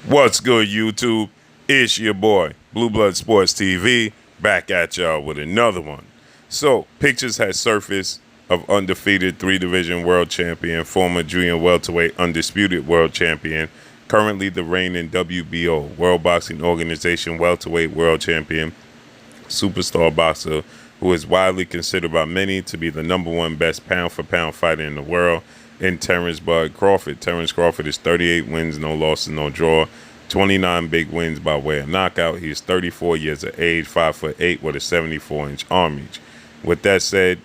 What's good, YouTube? It's your boy, Blue Blood Sports TV, back at y'all with another one. So, pictures has surfaced of undefeated three-division world champion, former junior welterweight undisputed world champion, currently the reigning WBO, World Boxing Organization welterweight world champion, superstar boxer who is widely considered by many to be the number one best pound-for-pound fighter in the world, in Terence Crawford. Terence Crawford is 38 wins, no losses, no draw, 29 big wins by way of knockout. He is 34 years of age, 5'8", with a 74-inch arm reach. With that said,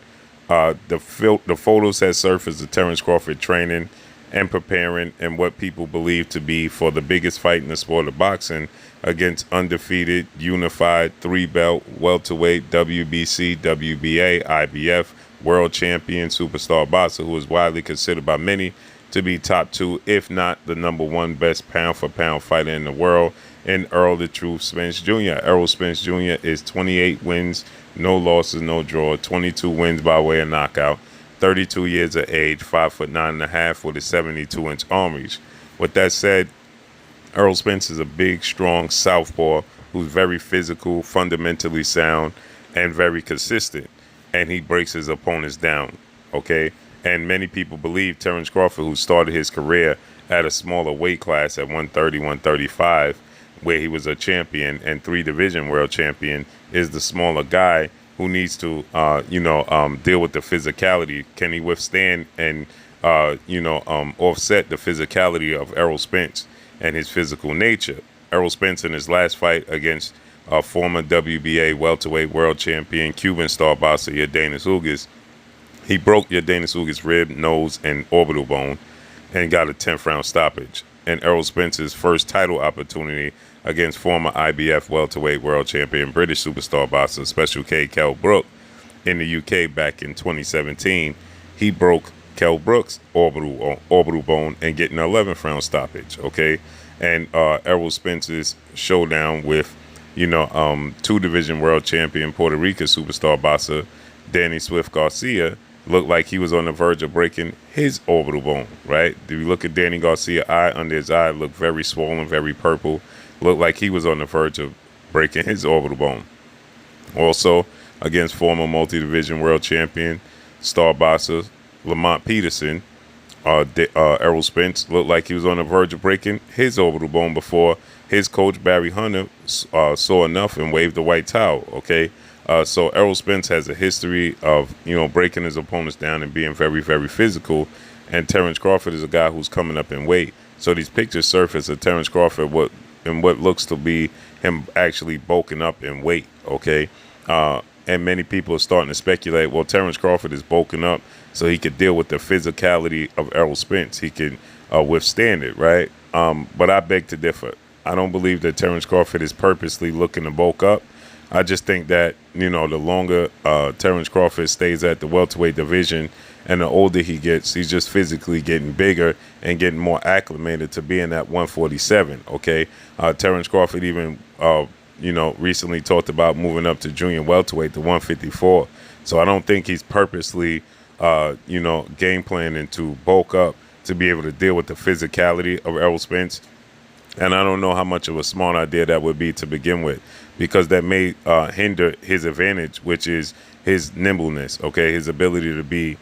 the photos have surfaced of Terence Crawford training and preparing and what people believe to be for the biggest fight in the sport of boxing against undefeated, unified, three-belt, welterweight, WBC, WBA, IBF, world champion, superstar boxer who is widely considered by many to be top two, if not the number one best pound-for-pound fighter in the world, in Errol the Truth Spence Jr. Errol Spence Jr. is 28 wins, no losses, no draw, 22 wins by way of knockout, 32 years of age, 5'9.5" with a 72-inch arm reach. With that said, Errol Spence is a big, strong southpaw who's very physical, fundamentally sound, and very consistent. And he breaks his opponents down, okay? And many people believe Terence Crawford, who started his career at a smaller weight class at 130, 135, where he was a champion and three-division world champion, is the smaller guy who needs to, deal with the physicality. Can he withstand and, offset the physicality of Errol Spence and his physical nature? Errol Spence in his last fight against former WBA welterweight world champion, Cuban star boxer Yordenis Ugas, he broke Yordenis Ugas' rib, nose, and orbital bone and got a 10th round stoppage. And Errol Spence's first title opportunity against former IBF welterweight world champion, British superstar boxer Special K Kell Brook in the UK back in 2017, he broke Kell Brook's orbital bone and getting an 11th round stoppage, okay? And Errol Spence's showdown with two-division world champion Puerto Rican superstar boxer Danny Swift Garcia looked like he was on the verge of breaking his orbital bone, right? If you look at Danny Garcia's eye, under his eye looked very swollen, very purple. Looked like he was on the verge of breaking his orbital bone. Also, against former multi-division world champion, star boxer Lamont Peterson, Errol Spence looked like he was on the verge of breaking his orbital bone before his coach Barry Hunter saw enough and waved the white towel, okay? So Errol Spence has a history of, breaking his opponents down and being very, very physical. And Terence Crawford is a guy who's coming up in weight. So these pictures surface of Terence Crawford what looks to be him actually bulking up in weight, okay? And many people are starting to speculate, well, Terence Crawford is bulking up so he could deal with the physicality of Errol Spence. He can withstand it, right? But I beg to differ. I don't believe that Terence Crawford is purposely looking to bulk up. I just think that, the longer Terence Crawford stays at the welterweight division and the older he gets, he's just physically getting bigger and getting more acclimated to being at 147, okay? Terence Crawford even, recently talked about moving up to junior welterweight to 154. So I don't think he's purposely, game planning to bulk up to be able to deal with the physicality of Errol Spence. And I don't know how much of a smart idea that would be to begin with, because that may hinder his advantage, which is his nimbleness, okay? His ability to be,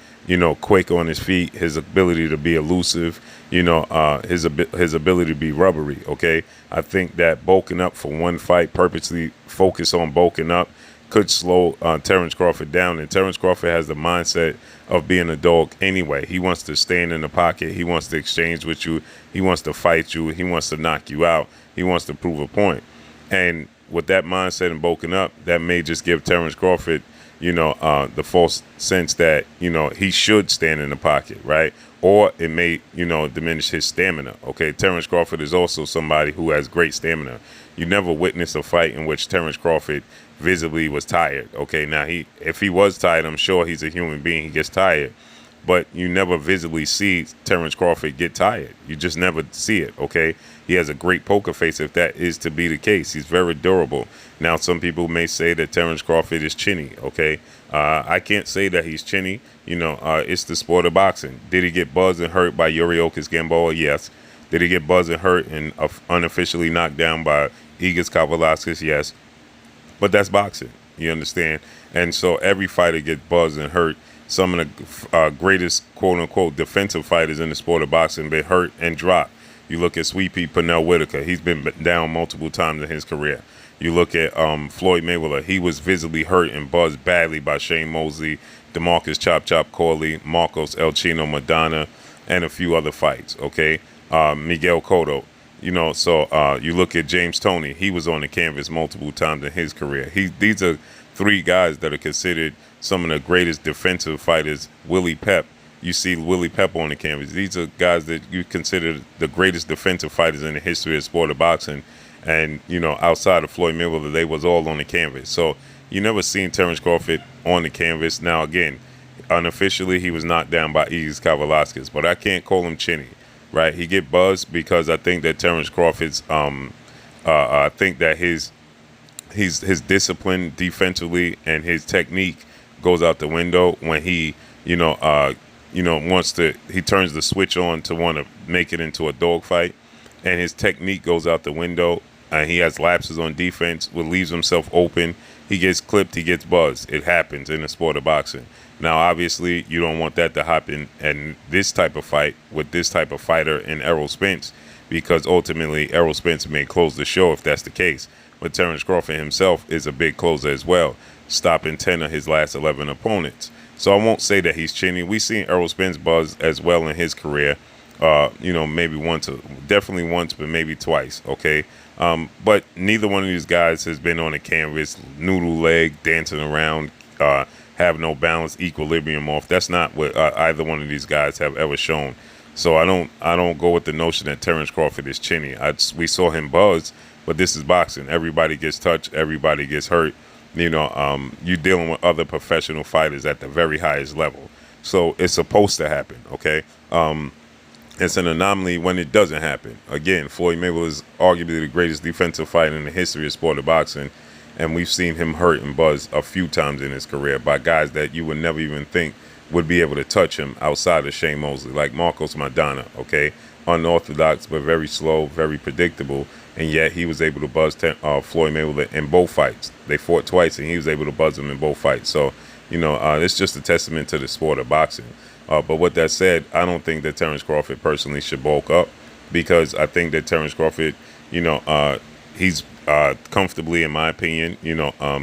quick on his feet, his ability to be elusive, his ability to be rubbery, okay? I think that bulking up for one fight, purposely focus on bulking up, could slow Terence Crawford down. And Terence Crawford has the mindset of being a dog anyway. He wants to stand in the pocket. He wants to exchange with you. He wants to fight you. He wants to knock you out. He wants to prove a point. And with that mindset and bulking up, that may just give Terence Crawford, the false sense that, he should stand in the pocket, right? Or it may, diminish his stamina, okay? Terence Crawford is also somebody who has great stamina. You never witness a fight in which Terence Crawford visibly was tired, okay? Now, if he was tired, I'm sure he's a human being. He gets tired. But you never visibly see Terence Crawford get tired. You just never see it, okay? He has a great poker face if that is to be the case. He's very durable. Now, some people may say that Terence Crawford is chinny, okay? I can't say that he's chinny. It's the sport of boxing. Did he get buzzed and hurt by Yuriorkis Gamboa? Yes. Did he get buzzed and hurt and unofficially knocked down by Igor Kavalauskas? Yes. But that's boxing. You understand? And so every fighter gets buzzed and hurt. Some of the greatest quote-unquote defensive fighters in the sport of boxing been hurt and dropped. You look at Sweet Pea Pernell Whitaker. He's been down multiple times in his career. You look at Floyd Mayweather. He was visibly hurt and buzzed badly by Shane Mosley, DeMarcus Chop Chop Corley, Marcos El Chino Madonna, and a few other fights, okay? Miguel Cotto. You know, so you look at James Toney. He was on the canvas multiple times in his career. These are three guys that are considered some of the greatest defensive fighters. Willie Pep. You see Willie Pep on the canvas. These are guys that you consider the greatest defensive fighters in the history of the sport of boxing. And, you know, outside of Floyd Mayweather, they was all on the canvas. So you never seen Terence Crawford on the canvas. Now, again, unofficially, he was knocked down by Igor Kavalauskas. But I can't call him chinny. Right, he get buzzed because I think that Terence Crawford's, I think that his discipline defensively and his technique goes out the window when he, he turns the switch on to want to make it into a dogfight, and his technique goes out the window, and he has lapses on defense, what leaves himself open. He gets clipped, he gets buzzed. It happens in the sport of boxing. Now, obviously, you don't want that to happen in this type of fight with this type of fighter in Errol Spence, because ultimately Errol Spence may close the show if that's the case. But Terence Crawford himself is a big closer as well, stopping 10 of his last 11 opponents. So I won't say that he's chinny. We've seen Errol Spence buzz as well in his career, maybe once, definitely once, but maybe twice, okay? But neither one of these guys has been on a canvas, noodle leg, dancing around, have no balance, equilibrium off. That's not what either one of these guys have ever shown. So I don't go with the notion that Terence Crawford is chinny. We saw him buzz, but this is boxing. Everybody gets touched. Everybody gets hurt. You're dealing with other professional fighters at the very highest level. So it's supposed to happen, okay? It's an anomaly when it doesn't happen. Again, Floyd Mayweather is arguably the greatest defensive fighter in the history of sport of boxing. And we've seen him hurt and buzz a few times in his career by guys that you would never even think would be able to touch him outside of Shane Mosley, like Marcos Madonna, okay? Unorthodox, but very slow, very predictable. And yet he was able to buzz Floyd Mayweather in both fights. They fought twice, and he was able to buzz him in both fights. So, it's just a testament to the sport of boxing. But with that said, I don't think that Terence Crawford personally should bulk up, because I think that Terence Crawford, he's comfortably, in my opinion,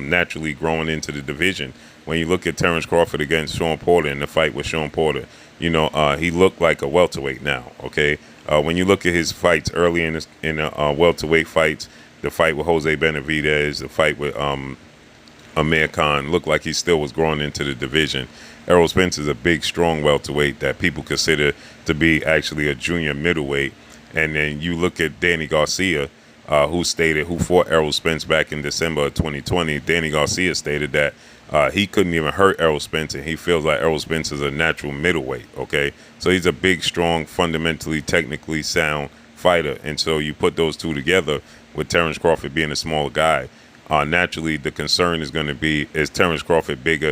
naturally growing into the division. When you look at Terence Crawford against Sean Porter in the fight with Sean Porter, he looked like a welterweight now, okay? When you look at his fights early in the welterweight fights, the fight with Jose Benavidez, the fight with Amir Khan, looked like he still was growing into the division. Errol Spence is a big, strong welterweight that people consider to be actually a junior middleweight. And then you look at Danny Garcia, who fought Errol Spence back in December of 2020. Danny Garcia stated that he couldn't even hurt Errol Spence, and he feels like Errol Spence is a natural middleweight, okay? So he's a big, strong, fundamentally, technically sound fighter. And so you put those two together with Terence Crawford being a small guy. Naturally, the concern is going to be, is Terence Crawford big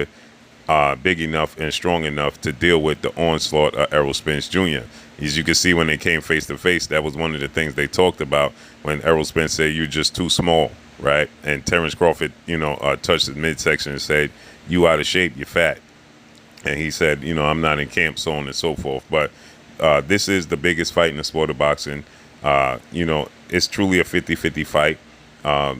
enough and strong enough to deal with the onslaught of Errol Spence Jr.? As you can see, when they came face to face, that was one of the things they talked about when Errol Spence said, "You're just too small," right? And Terence Crawford, touched his midsection and said, "You out of shape, you're fat." And he said, "I'm not in camp," so on and so forth. But this is the biggest fight in the sport of boxing. It's truly a 50-50 fight.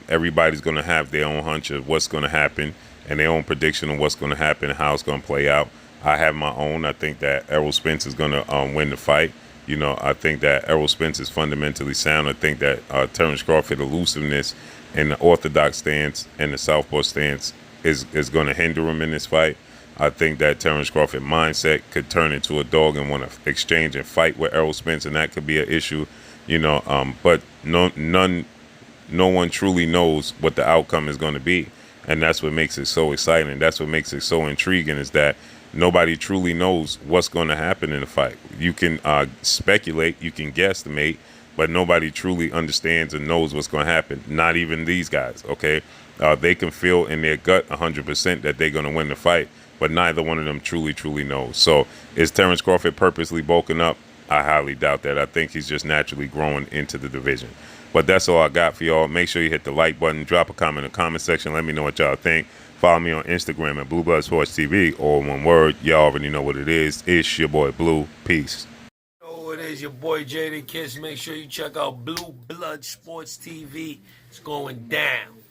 Everybody's going to have their own hunch of what's going to happen and their own prediction of what's going to happen and how it's going to play out. I have my own. I think that Errol Spence is going to win the fight. I think that Errol Spence is fundamentally sound. I think that Terence Crawford elusiveness and the orthodox stance and the southpaw stance is going to hinder him in this fight. I think that Terence Crawford mindset could turn into a dog and want to exchange and fight with Errol Spence, and that could be an issue. But no one truly knows what the outcome is going to be, and that's what makes it so exciting. That's what makes it so intriguing, is that nobody truly knows what's going to happen in the fight. You can speculate, you can guesstimate, but nobody truly understands and knows what's going to happen. Not even these guys, okay? They can feel in their gut 100% that they're going to win the fight, but neither one of them truly knows. So is Terence Crawford purposely bulking up? I highly doubt that. I think he's just naturally growing into the division. But that's all I got for y'all. Make sure you hit the like button, drop a comment in the comment section. Let me know what y'all think. Follow me on Instagram at Blue Blood Sports TV, or one word. Y'all already know what it is. It's your boy Blue. Peace. Oh, it is your boy Jada Kiss. Make sure you check out Blue Blood Sports TV. It's going down.